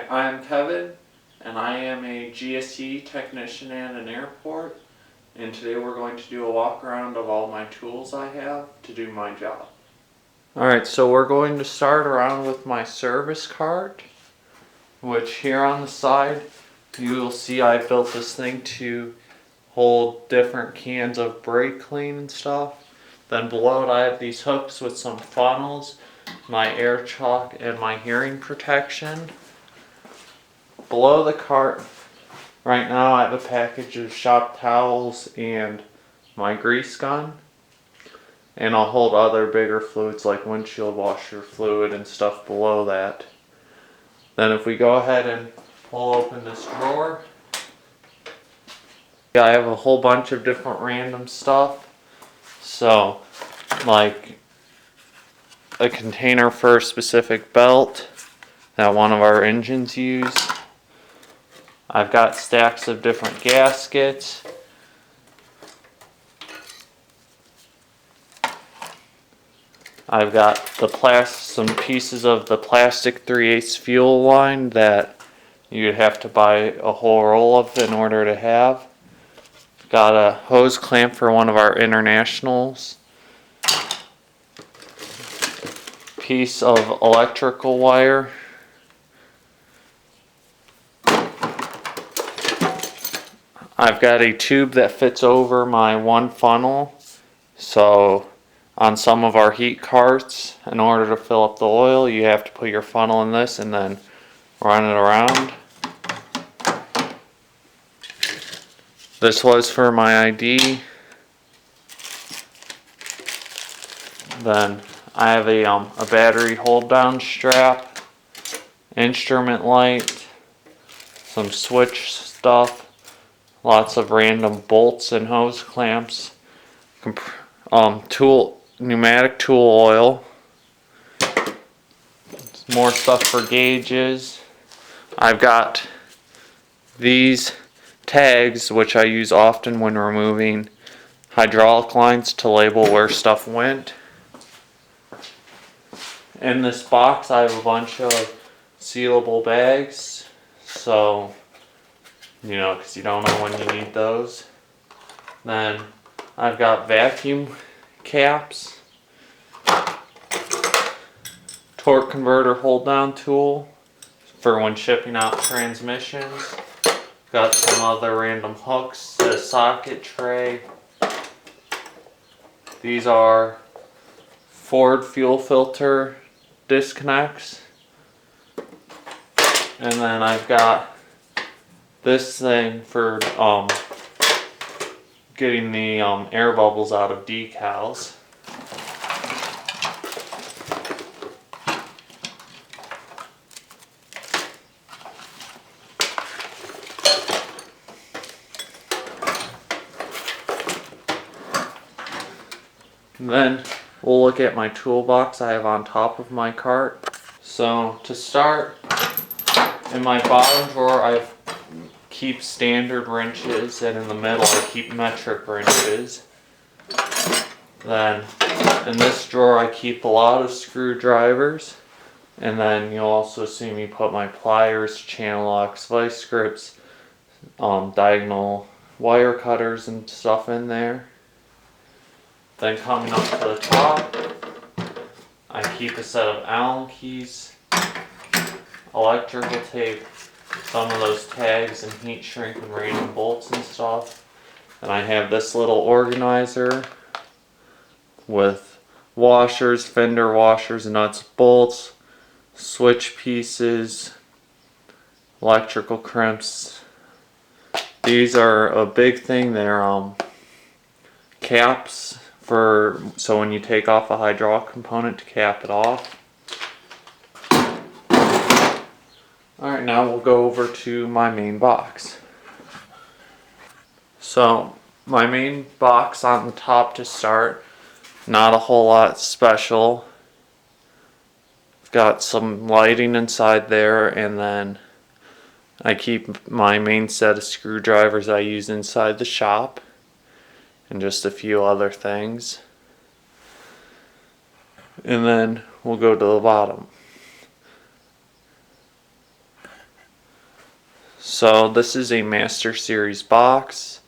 I'm Kevin, and I am a GSE Technician at an airport, and today we're going to do a walk around of all my tools I have to do my job. Alright, so we're going to start around with my service cart, which here on the side you will see I built this thing to hold different cans of brake clean and stuff. Then below it I have these hooks with some funnels, my air chalk, and my hearing protection. Below the cart right now I have a package of shop towels and my grease gun. And I'll hold other bigger fluids like windshield washer fluid and stuff below that. Then if we go ahead and pull open this drawer, I have a whole bunch of different random stuff. So, like a container for a specific belt that one of our engines use. I've got stacks of different gaskets. I've got some pieces of the plastic 3/8 fuel line that you'd have to buy a whole roll of in order to have. Got a hose clamp for one of our internationals. Piece of electrical wire. I've got a tube that fits over my one funnel. So on some of our heat carts, in order to fill up the oil, you have to put your funnel in this and then run it around. This was for my ID. Then I have a battery hold down strap, instrument light, some switch stuff, lots of random bolts and hose clamps, pneumatic tool oil, more stuff for gauges. I've got these tags, which I use often when removing hydraulic lines to label where stuff went. In this box I have a bunch of sealable bags, so because you don't know when you need those. Then I've got vacuum caps, torque converter hold down tool for when shipping out transmissions. Got some other random hooks, a socket tray. These are Ford fuel filter disconnects. And then I've got this thing for getting the air bubbles out of decals. And then we'll look at my toolbox I have on top of my cart. So to start, in my bottom drawer I keep standard wrenches, and in the middle I keep metric wrenches. Then in this drawer I keep a lot of screwdrivers, and then you'll also see me put my pliers, channel locks, vice grips, diagonal wire cutters and stuff in there. Then coming up to the top, I keep a set of Allen keys, electrical tape, some of those tags and heat shrink and random bolts and stuff. And I have this little organizer with washers, fender washers, nuts, bolts, switch pieces, electrical crimps. These are a big thing. They're caps so when you take off a hydraulic component to cap it off. Alright, now we'll go over to my main box. So my main box on the top to start, not a whole lot special. I've got some lighting inside there, and then I keep my main set of screwdrivers I use inside the shop, and just a few other things. And then we'll go to the bottom. So this is a Master Series box.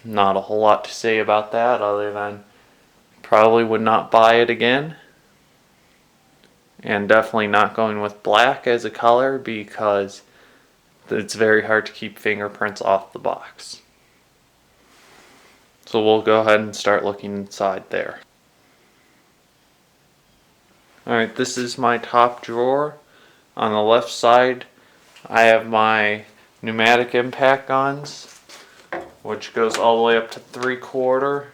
Not a whole lot to say about that other than probably would not buy it again. And definitely not going with black as a color because it's very hard to keep fingerprints off the box. So we'll go ahead and start looking inside there. Alright, this is my top drawer. On the left side I have my pneumatic impact guns, which goes all the way up to 3/4.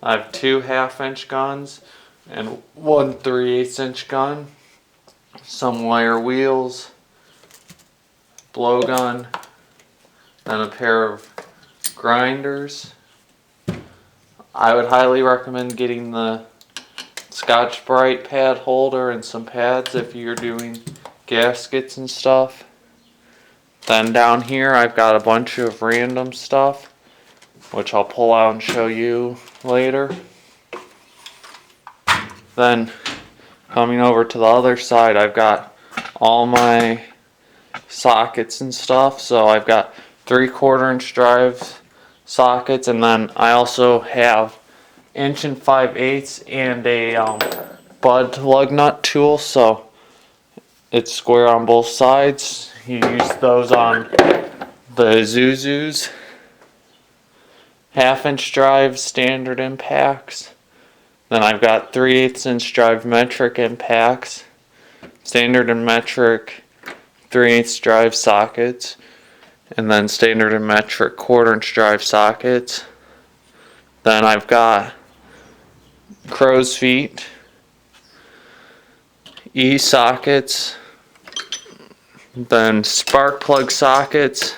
I have 2 1/2-inch guns and 1 3/8-inch gun, some wire wheels, blowgun, and a pair of grinders. I would highly recommend getting the Scotch-Brite pad holder and some pads if you're doing gaskets and stuff. Then down here I've got a bunch of random stuff, which I'll pull out and show you later. Then coming over to the other side, I've got all my sockets and stuff. So I've got 3/4-inch drive sockets, and then I also have 1 5/8 and a bud lug nut tool, so it's square on both sides. You use those on the Zuzus. 1/2-inch drive standard impacts. Then I've got 3/8-inch drive metric impacts, standard and metric 3/8 drive sockets, and then standard and metric 1/4-inch drive sockets. Then I've got crow's feet, E-sockets, then spark plug sockets,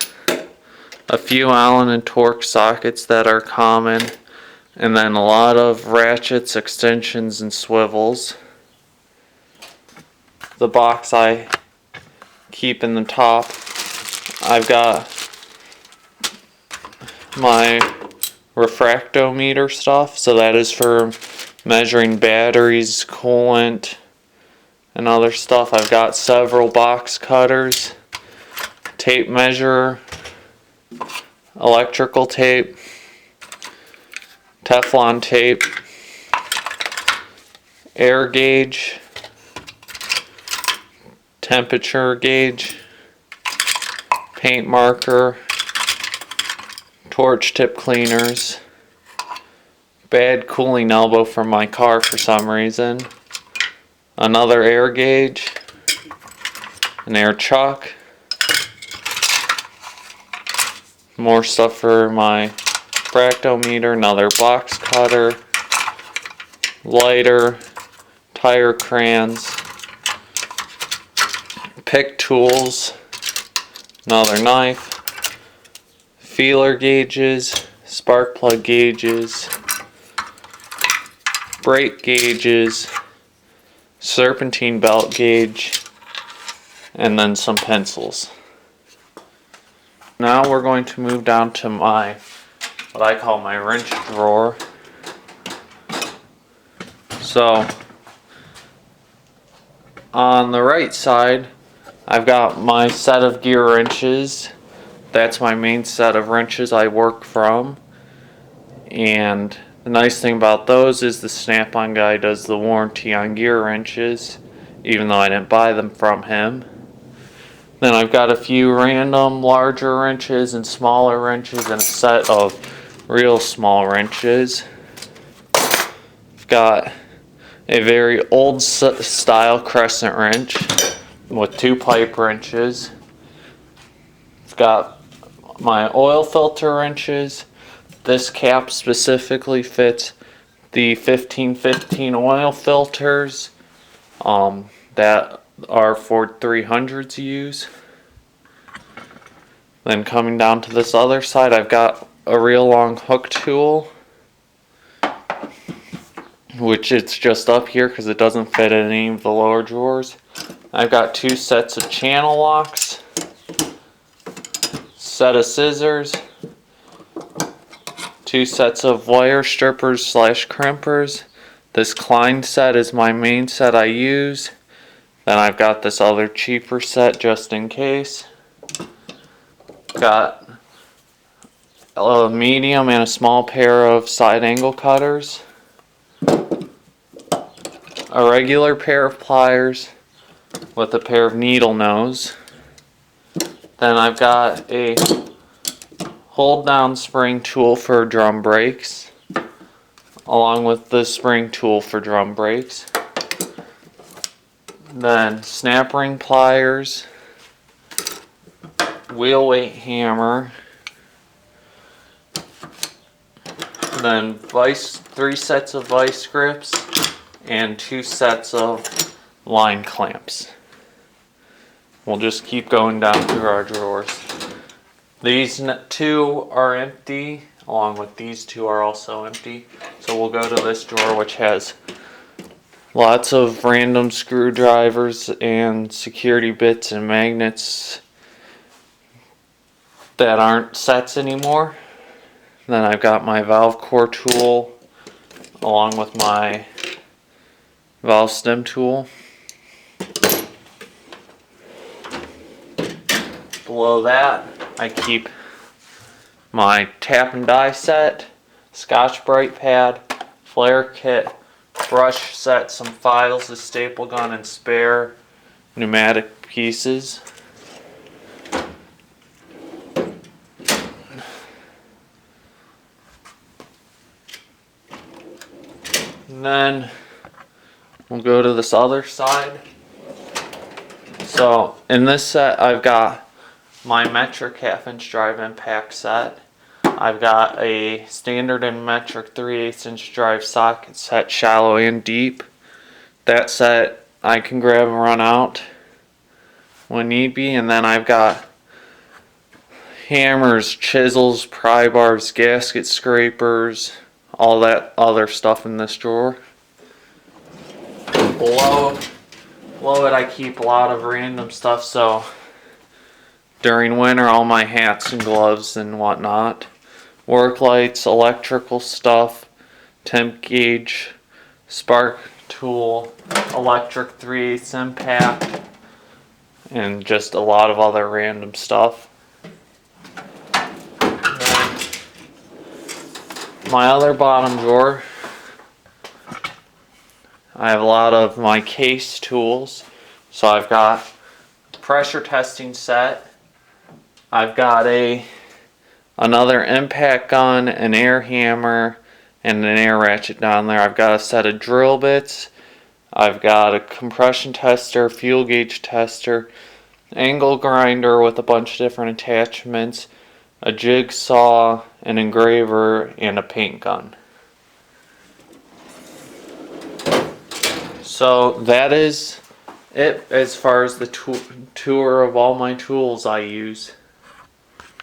a few Allen and Torx sockets that are common, and then a lot of ratchets, extensions, and swivels. The box I keep in the top, I've got my refractometer stuff, so that is for measuring batteries, coolant, and other stuff. I've got several box cutters, tape measure, electrical tape, Teflon tape, air gauge, temperature gauge, paint marker, torch tip cleaners, bad cooling elbow from my car for some reason, another air gauge, an air chuck, more stuff for my refractometer, another box cutter, lighter, tire crayons, pick tools, another knife, feeler gauges, spark plug gauges, brake gauges, serpentine belt gauge, and then some pencils. Now we're going to move down to my, what I call my wrench drawer. So on the right side I've got my set of gear wrenches. That's my main set of wrenches I work from, and the nice thing about those is the Snap-on guy does the warranty on gear wrenches, even though I didn't buy them from him. Then I've got a few random larger wrenches and smaller wrenches and a set of real small wrenches. I've got a very old style crescent wrench with 2 pipe wrenches. I've got my oil filter wrenches. This cap specifically fits the 1515 oil filters that our Ford 300s use. Then coming down to this other side, I've got a real long hook tool, which it's just up here because it doesn't fit in any of the lower drawers. I've got 2 sets of channel locks, set of scissors, 2 sets of wire strippers / crimpers. This Klein set is my main set I use. Then I've got this other cheaper set just in case. got a medium and a small pair of side angle cutters, a regular pair of pliers with a pair of needle nose. Then I've got a hold down spring tool for drum brakes, along with the spring tool for drum brakes. Then snap ring pliers, wheel weight hammer, then 3 sets of vice grips, and 2 sets of line clamps. We'll just keep going down through our drawers. These 2 are empty, along with these 2 are also empty. So we'll go to this drawer, which has lots of random screwdrivers and security bits and magnets that aren't sets anymore. Then I've got my valve core tool along with my valve stem tool. Below that, I keep my tap and die set, Scotch-Brite pad, flare kit, brush set, some files, a staple gun, and spare pneumatic pieces. And then we'll go to this other side. So in this set, I've got my metric 1/2 inch drive impact set. I've got a standard and metric 3/8 inch drive socket set, shallow and deep. That set I can grab and run out when need be. And then I've got hammers, chisels, pry bars, gasket scrapers, all that other stuff in this drawer. Below it I keep a lot of random stuff, so during winter all my hats and gloves and whatnot, work lights, electrical stuff, temp gauge, spark tool, electric 3/8 impact, and just a lot of other random stuff. My other bottom drawer, I have a lot of my case tools. So I've got a pressure testing set, I've got another impact gun, an air hammer, and an air ratchet down there. I've got a set of drill bits, I've got a compression tester, fuel gauge tester, angle grinder with a bunch of different attachments, a jigsaw, an engraver, and a paint gun. So that is it as far as the tour of all my tools I use.